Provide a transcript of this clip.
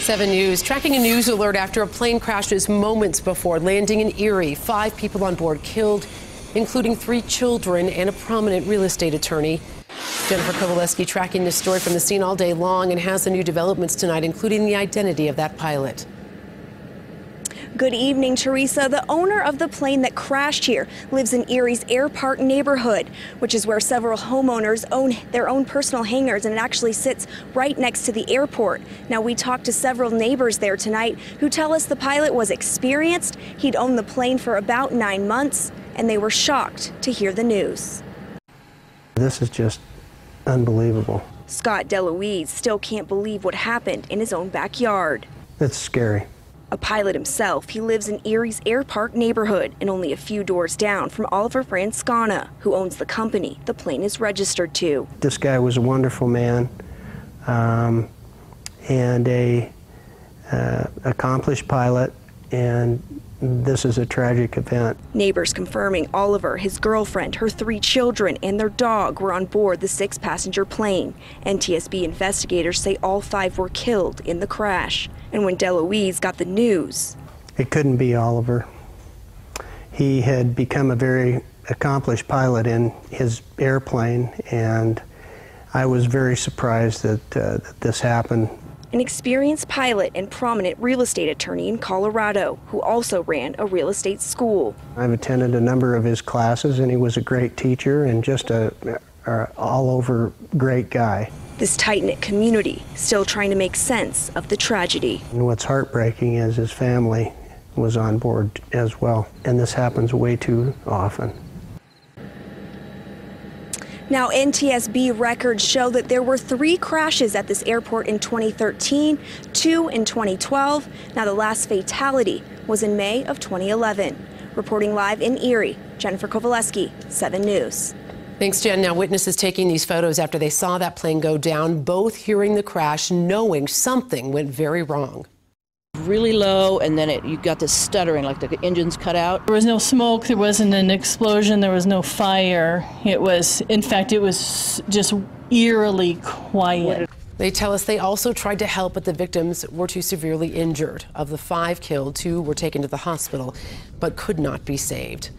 7 News tracking a news alert after a plane crashes moments before landing in Erie. 5 people on board killed, including 3 children and a prominent real estate attorney. Jennifer Kovaleski tracking this story from the scene all day long and has the new developments tonight, including the identity of that pilot. Good evening, Teresa. The owner of the plane that crashed here lives in Erie's Air Park neighborhood, which is where several homeowners own their own personal hangars, and it actually sits right next to the airport. Now, we talked to several neighbors there tonight who tell us the pilot was experienced. He'd owned the plane for about 9 months, and they were shocked to hear the news. This is just unbelievable. Scott DeLuise still can't believe what happened in his own backyard. It's scary. A pilot himself, he lives in Erie's Air Park neighborhood and only a few doors down from Oliver Franscana, who owns the company the plane is registered to. This guy was a wonderful man and a accomplished pilot, and this is a tragic event. Neighbors confirming Oliver, his girlfriend, her 3 children, and their dog were on board the 6-passenger plane. NTSB investigators say all 5 were killed in the crash. And when DeLuise got the news, it couldn't be Oliver. He had become a very accomplished pilot in his airplane, and I was very surprised that this happened. An experienced pilot and prominent real estate attorney in Colorado, who also ran a real estate school. I've attended a number of his classes, and he was a great teacher and just a all-over great guy. This tight-knit community still trying to make sense of the tragedy. And what's heartbreaking is his family was on board as well, and this happens way too often. Now, NTSB records show that there were 3 crashes at this airport in 2013, 2 in 2012. Now, the last fatality was in May of 2011. Reporting live in Erie, Jennifer Kovaleski, 7 News. Thanks, Jen. Now, witnesses taking these photos after they saw that plane go down, both hearing the crash, knowing something went very wrong. Really low, and then you got this stuttering, like the engine's cut out. There was no smoke, there wasn't an explosion, there was no fire. It was, in fact, it was just eerily quiet. They tell us they also tried to help, but the victims were too severely injured. Of the 5 killed, 2 were taken to the hospital, but could not be saved.